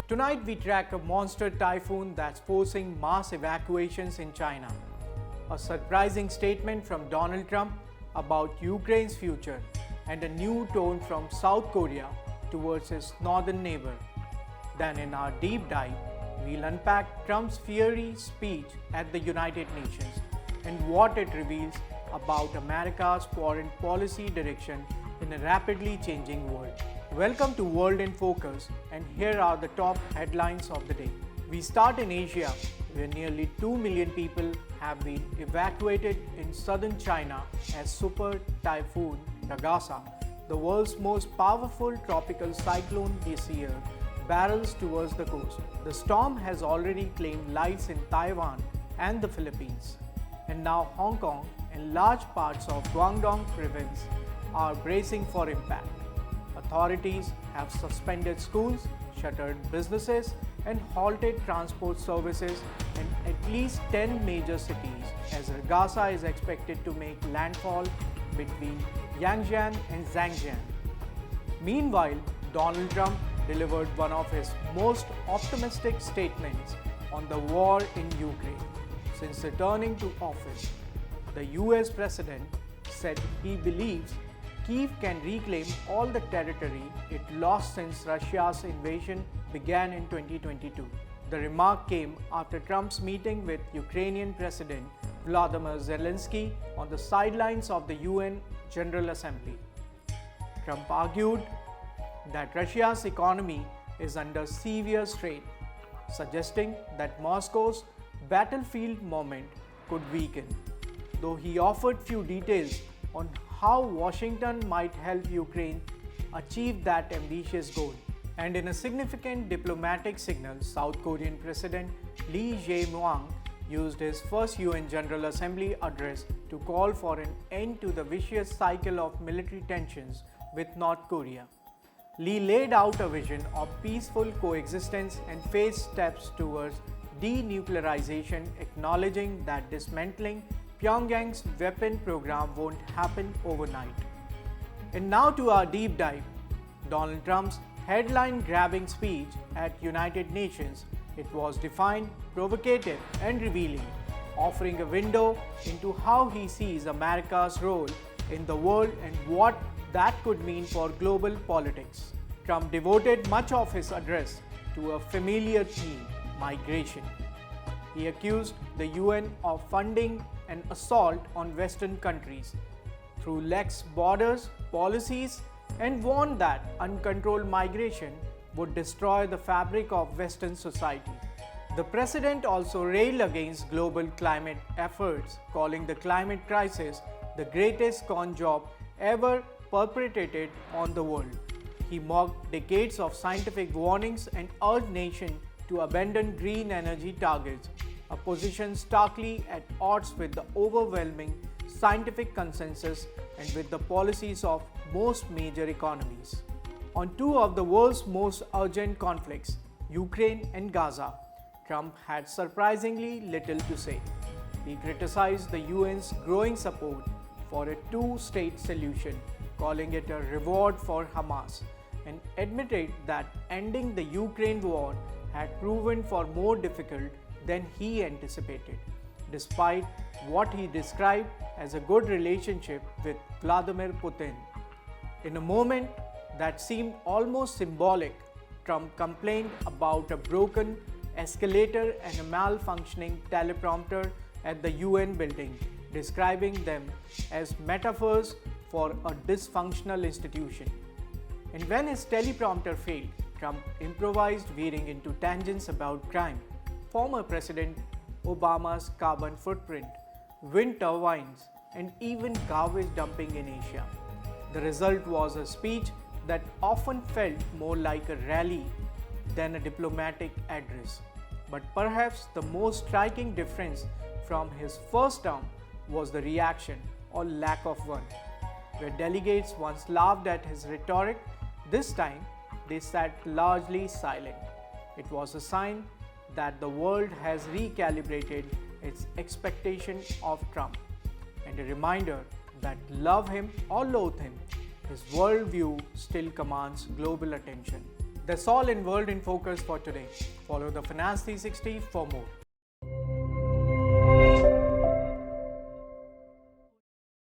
Tonight we track a monster typhoon that's forcing mass evacuations in China. A surprising statement from Donald Trump about Ukraine's future and a new tone from South Korea towards his northern neighbor. Then in our deep dive, we'll unpack Trump's fiery speech at the United Nations and what it reveals about America's foreign policy direction in a rapidly changing world. Welcome to World in Focus, and here are the top headlines of the day. We start in Asia, where nearly 2 million people have been evacuated in southern China as Super Typhoon Ragasa, the world's most powerful tropical cyclone this year, barrels towards the coast. The storm has already claimed lives in Taiwan and the Philippines, and now Hong Kong and large parts of Guangdong province are bracing for impact. Authorities have suspended schools, shuttered businesses, and halted transport services in at least 10 major cities as Ragasa is expected to make landfall between Yangjiang and Zhangjiang. Meanwhile, Donald Trump delivered one of his most optimistic statements on the war in Ukraine since returning to office. The US president said he believes Kyiv can reclaim all the territory it lost since Russia's invasion began in 2022. The remark came after Trump's meeting with Ukrainian President Volodymyr Zelensky on the sidelines of the UN General Assembly. Trump argued that Russia's economy is under severe strain, suggesting that Moscow's battlefield moment could weaken, though he offered few details on how Washington might help Ukraine achieve that ambitious goal. And in a significant diplomatic signal, South Korean President Lee Jae-myung used his first UN General Assembly address to call for an end to the vicious cycle of military tensions with North Korea. Lee laid out a vision of peaceful coexistence and phased steps towards denuclearization, acknowledging that dismantling Pyongyang's weapon program won't happen overnight. And now to our deep dive. Donald Trump's headline-grabbing speech at United Nations. It was defined, provocative and revealing, offering a window into how he sees America's role in the world and what that could mean for global politics. Trump devoted much of his address to a familiar theme: migration. He accused the UN of funding an assault on Western countries through lax borders policies and warned that uncontrolled migration would destroy the fabric of Western society. The president also railed against global climate efforts, calling the climate crisis the greatest con job ever perpetrated on the world. He mocked decades of scientific warnings and urged nations to abandon green energy targets, a position starkly at odds with the overwhelming scientific consensus and with the policies of most major economies. On two of the world's most urgent conflicts, Ukraine and Gaza, Trump had surprisingly little to say. He criticized the UN's growing support for a two-state solution, calling it a reward for Hamas, and admitted that ending the Ukraine war had proven far more difficult than he anticipated, despite what he described as a good relationship with Vladimir Putin. In a moment that seemed almost symbolic, Trump complained about a broken escalator and a malfunctioning teleprompter at the UN building, describing them as metaphors for a dysfunctional institution. And when his teleprompter failed, Trump improvised, veering into tangents about crime, former President Obama's carbon footprint, wind turbines, and even garbage dumping in Asia. The result was a speech that often felt more like a rally than a diplomatic address. But perhaps the most striking difference from his first term was the reaction, or lack of one. Where delegates once laughed at his rhetoric, this time they sat largely silent. It was a sign that the world has recalibrated its expectation of Trump, and a reminder that love him or loathe him, his worldview still commands global attention. That's all in World in Focus for today. Follow the Finance 360 for more.